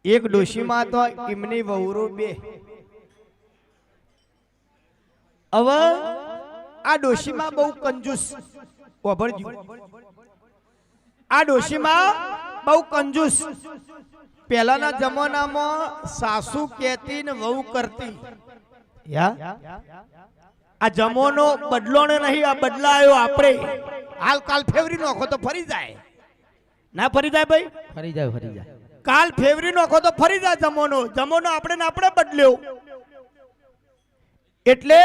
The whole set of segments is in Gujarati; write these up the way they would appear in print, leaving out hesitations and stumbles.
એક ડોશીમાં તો એમની વહુરો બે. હવે આ ડોશીમાં બહુ કંજૂસ. ઓભળજો, આ ડોશીમાં બહુ કંજૂસ. પહેલાના જમાનામાં સાસુ કહેતી ને વહુ કરતી. આ જમાનો બદલોને નહીં, આ બદલાયો આપણે. હાલ કાલ ફેવરી નોખો તો ફરી જાય. ના ફરી જાય ભાઈ? ફરી જાય, ફરી જાય. કાલ ફેવરી નોખો તો ફરી જાય જમાનો. જમાનો આપણે ને આપણે બદલ્યો. એટલે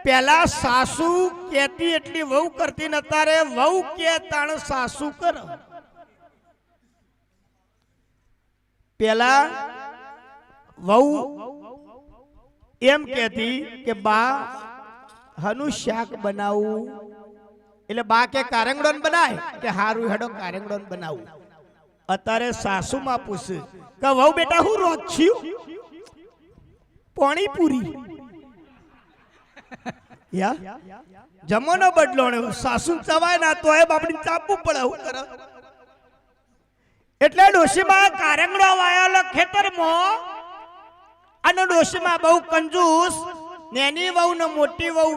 પેલા સાસુ કહેતી એટલી વહુ કરતી ને અત્યારે વહુ કે તાણ સાસુ કર. પેલા વહુ એમ કહેતી કે બા હનું શાક બનાવું, એટલે બા કે કારેંગડો બનાય કે હારું હેડો કારેંગડો બનાવું. અત્યારે સાસુ માં પૂછે કે વહુ બેટા હું રોજ છું? પાણીપુરી. જમવાનો બદલો. સાસુ ચવાય ના તો એ બાપડી ચાપવું પડે. હું કરે એટલે ડોશીમાં કારેંગડો વાયેલો ખેતરમાં, અને ડોશીમાં બહુ કંજૂસ. નેની વહુ ને મોટી વહુ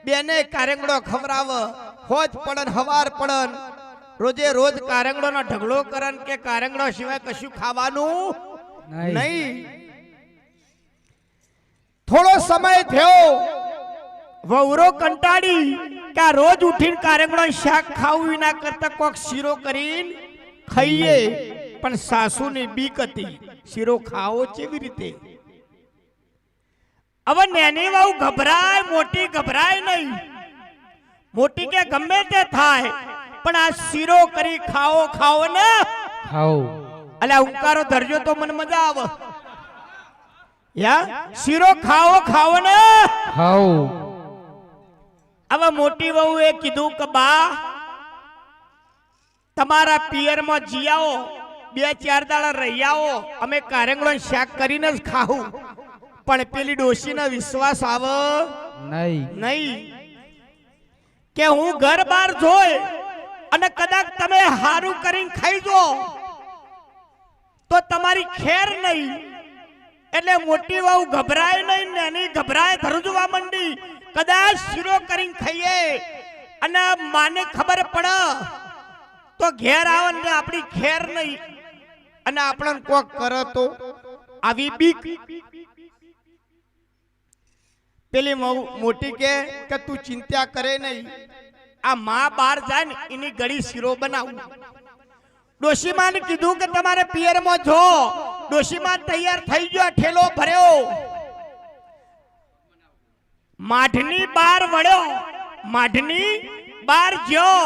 બેને કારેંગડો ખવરાવ. હોજ પડન હવાર પડન રોજે રોજ કારેંગડો નો ઢગલો કરન કે કારેંગડો સિવાય કશું ખાવાનું નહીં. થોડો સમય થયો, વહુરો કંટાળી કે આ રોજ ઉઠીને કારેંગડો શાક ખાવું વિના કરતા કોક શીરો કરીને ખાઈએ. પણ સાસુની બીક હતી, શીરો ખાવો કેવી રીતે? હવે નેની વહુ ગભરાય, મોટી ગભરાય નહીં. મોટી કે ગમે તે થાય પણ આ શીરો કરી ખાઓ ખાઓ ને ખાઓ. અલ્યા ઉંકારો ધરજો તો મને મજા આવે. શીરો ખાઓ ખાઓ ને ખાઓ. હવે મોટી વહુએ કીધું કે બા તમારા પિયરમાં જી આવો, 2-4 દાડા રહી આવો, અમે કારેંગડો શાક કરીને જ ખાવું. પણ પેલી ડોશીને વિશ્વાસ આવે નહીં કે હું ઘર બાર જોઈ અને કદાચ તમે હારું કરીને ખાઈ જો તો તમારી ખેર નહીં. એટલે મોટી વહુ ગભરાય નહીં, નાની ગભરાય ધરુજવા મંડી. કદાચ શીરો કરીને ખાઈએ અને માને ખબર પડે તો ઘેર આવે ને આપણી ખેર નહીં, અને આપણને કોક કરે તો આવી બીક. પેલી મોટી કે તું ચિંતા કરે નહીં, આ માં બહાર જાય ને એની ગળી શીરો બનાવું. ડોશીમાને કીધું કે તમારે પિયરમાં જો. ડોશીમાં તૈયાર થઈ ગયો, ઠેલો ભર્યો, માઢની બાર વળ્યો, માઢની બાર જ્યો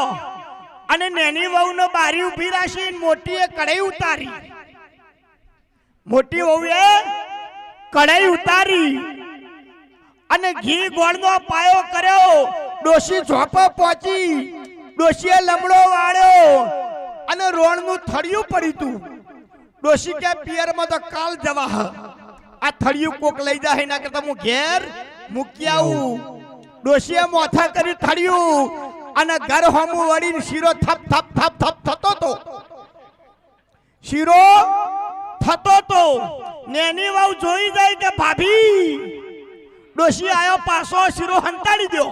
અને નેની વહુનો બારી ઉભી રાખી મોટીએ કઢાઈ ઉતારી. મોટી વહુએ કઢાઈ ઉતારી અને ઘી ગોળનો પાયો કર્યો. ડોશી ઝોપો પહોંચી, ડોશીએ લમડો વાળ્યો અને રોણનું થળિયું પડ્યું તું. ડોશી કે પિયરમાં તો કાલ જવા, આ થળિયું કોક લઈ જાય ના કરતા હું ઘેર મૂકી આવું. ડોશીએ મોથા કરી થળિયું અને ઘર હોમું વળીને શીરો થપ થપ થપ થપ થતો તો. શીરો થતો તો. નેની વહુ જોઈ જાય કે ભાભી. ડોશી આયો પાછો, શીરો હંતાડી દો.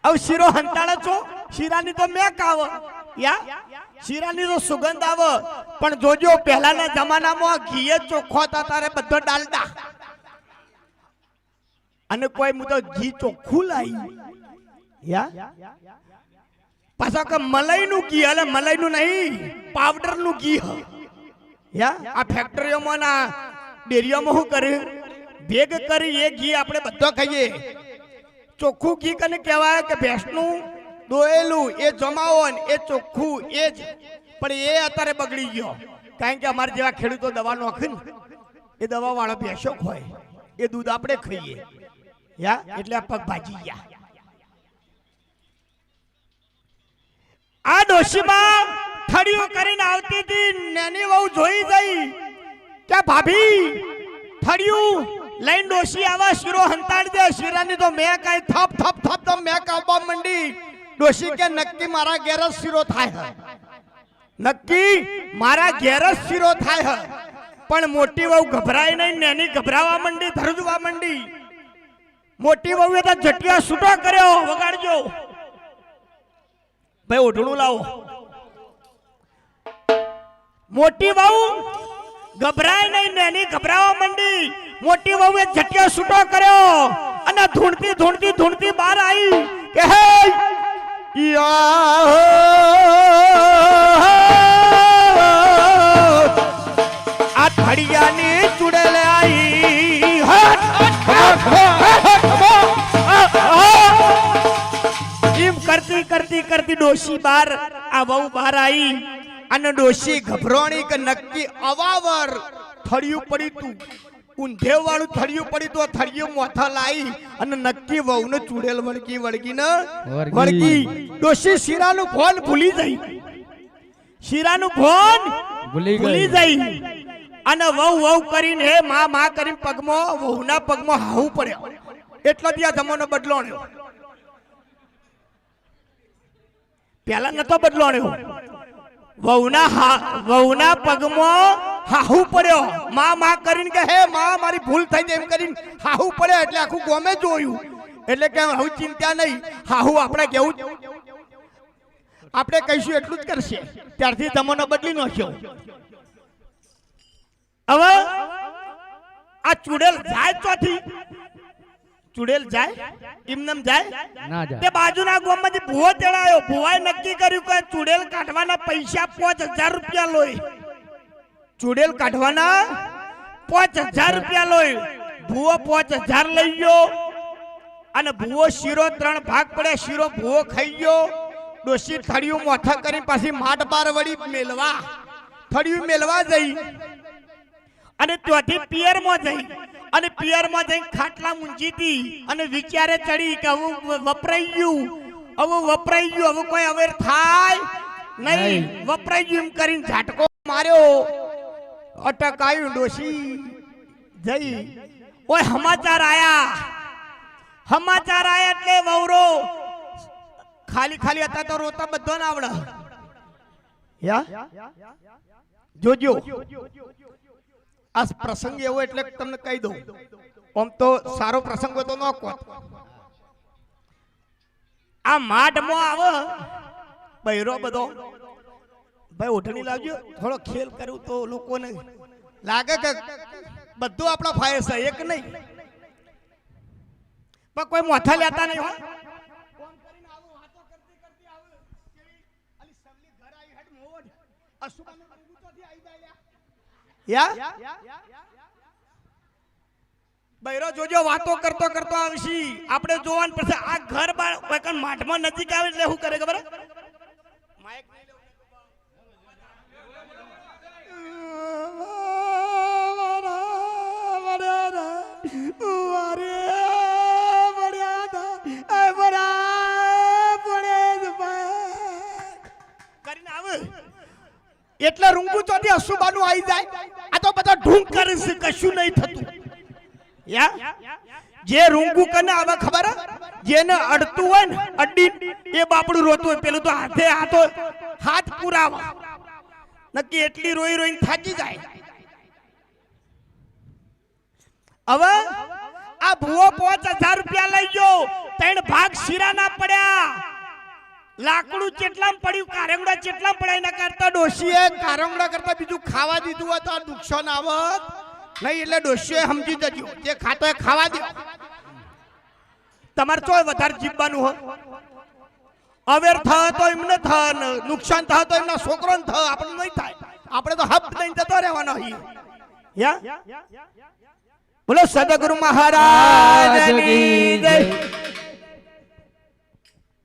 હવે શીરો હંતાડે છો, શીરાની તો મેક આવે, શીરાની તો સુગંધ આવે. પણ જોજો પહેલાના જમાનામાં ઘી ચોખ્ખો હતા, તારે બધો ડાલડા. અને કોઈ હું તો ઘી ચોખ્ખું લાવી. પાછા કે મલાઈનું ઘી, એટલે મલાઈનું નહીં, પાવડરનું ઘી. આ ફેક્ટરીઓમાં ના ડેરીઓમાં શું કરે, ભેગ કરી એ ઘી આપણે બધો ખાઈએ. ચોખ્ખું ઘી કને કહેવાય કે ભેંસનું દોયેલું, એ જમાવો ને એ ચોખ્ખું એ જ. પણ એ અત્યારે બગડી ગયો, કારણ કે અમારા જેવા ખેડૂતો દવા નોખે ને, એ દવા વાળા ભેંસો હોય, એ દૂધ આપણે ખાઈએ. એટલે આ પગ ભાજી ગયા. આ ડોશીમાં થળિયું કરીને આવતી હતી. નાની વહુ જોઈ ગઈ કે ભાભી થળિયું લઈને ડોશી આવા, શીરો હંતાડી દે. શીરાની તો મેં કઈ થપ થપ થપ તો મેં કાપવા મંડી. ડોશી કે નક્કી મારા ઘેર જ શીરો થાય. નક્કી મારા ઘેર જ શીરો થાય હ પણ મોટી વહુ ગભરાય નહીં નેની ગભરાવા માંડી ધરુજવા માંડી મોટી વહુએ તો જટિયા છૂટો કર્યો વગાડજો ભાઈ ઓઢણું લાવો મોટી વહુ ગભરાય નહીં નેની ગભરાવા માંડી મોટી વહુએ જટિયા છૂટો કર્યો અને ધૂણતી ધૂણતી ધૂણતી બહાર આવી કે હે આ થડિયાની ચુડેલ આવી એમ કરતી કરતી કરતી ડોશી બાર આ વહુ બહાર આવી અને ડોશી ગભરાણી કે નક્કી અવાવર થડિયું પડી તું ઊંધે વાળું થડિયું પડી તો થડિયું મોથા લાવી અને નક્કી વહુને ચુડેલ વળગી વળગીને વળગી ડોશી શીરાનું ફોન ભૂલી જઈ શીરાનું ફોન ભૂલી જઈ અને વહુ વહુ કરીને હે માં માં કરીને પગમાં વહુના પગમાં હાવું પડ્યો એટલો ત્યાં જમાનો બદલાણ્યો પેલા નતો બદલાણ્યો વહુના પગમાં હાહુ પડ્યો માં માં કરીને કે હે માં મારી ભૂલ થઈ જાય એમ કરીને હાહુ પડ્યો એટલે આખું ગોમે જોયું એટલે કે હવે ચિંતા નહીં હાહુ આપણે કેવું આપણે કહીશું એટલું જ કરશે ત્યારથી જમાનો બદલી નાખ્યો હવે આ ચુડેલ જાય ચોથી ચુડેલ જાય એમનેમ જાય ના જાય તે બાજુના ગામમાંથી ભૂવો તેડાયો ભૂવાએ નક્કી કર્યું કે ચુડેલ કાઢવાના પૈસા 5000 રૂપિયા લોય ચુડેલ કાઢવાના 5000 રૂપિયા લોય ભૂવો 5000 લઈ ગયો અને ભૂવો શીરો 3 ભાગ પડ્યા શીરો ભૂવો ખાઈ ગયો ડોશી થડિયું મોથા કરી પાછી માટ બાર વળી મેલવા થડિયું મેલવા જઈ અને ત્યાંથી પિયરમાં જઈ અને પિયરમાં જઈ ખાટલા મૂંજીતી અને વિચારે ચડી કે હવે વપરાઈ ગયું હવે કોઈ અવેર થાય નહીં વપરાઈ ગયું એમ કરીને ઝાટકો માર્યો અટકાયું ડોશી જઈ ઓય સમાચાર આયા એટલે વવરો ખાલી હતા તો રોતા બધો ના આવડે જોજો આ પ્રસંગ એવો એટલે તમને કહી દઉં આમ તો સારો પ્રસંગ હોય તો ન કહો આ માઢમાં આવે બૈરો બધો ભાઈ ઓઢણી લાવજો થોડો ખેલ કર્યું તો લોકોને લાગે કે બધું આપણો ફાયર છે એક નહીં પણ કોઈ મોથા લેતા નહીં હોય બૈરો જોજો વાતો કરતો આવશી આપણે જોવાનું પડશે આ ઘર બાર માઠમાં નજીક આવે એટલે શું કરે ખબર કરીને આવે એટલે રૂંગુ ચોથી અશુબાનું આવી જાય આ તો બધા ઢૂંઢ કરે છે કશું નહીં થતું જે રૂંગુ કને આવે ખબર જેને અડતું હોય ને અડી એ બાપડું રોતું હોય પેલું તો હાથ પુરાવા નક્કી એટલી રોઈને થાકી જાય હવે આ ભૂવો 5000 રૂપિયા લઈ ગયો 3 ભાગ શીરાના પડ્યા લાકડું ચેટલામ પડ્યું કારંગડા ચેટલામ પડાય ના કરતા ડોશીએ કારંગડા કરતા બીજું ખાવા દીધું હોય તો આ નુકસાન આવત નહીં એટલે ડોશીએ સમજી જજો જે ખાતો એ ખાવા દો તમારે ચોય વધારે જીવવાનું હોય અવેર થાય તો એમને થાય નુકસાન થાય તો એમના છોકરોને થાય આપણે નહીં થાય આપણે તો હપ દઈને જતો રહેવાનો બોલો સદગુરુ મહારાજ ની જય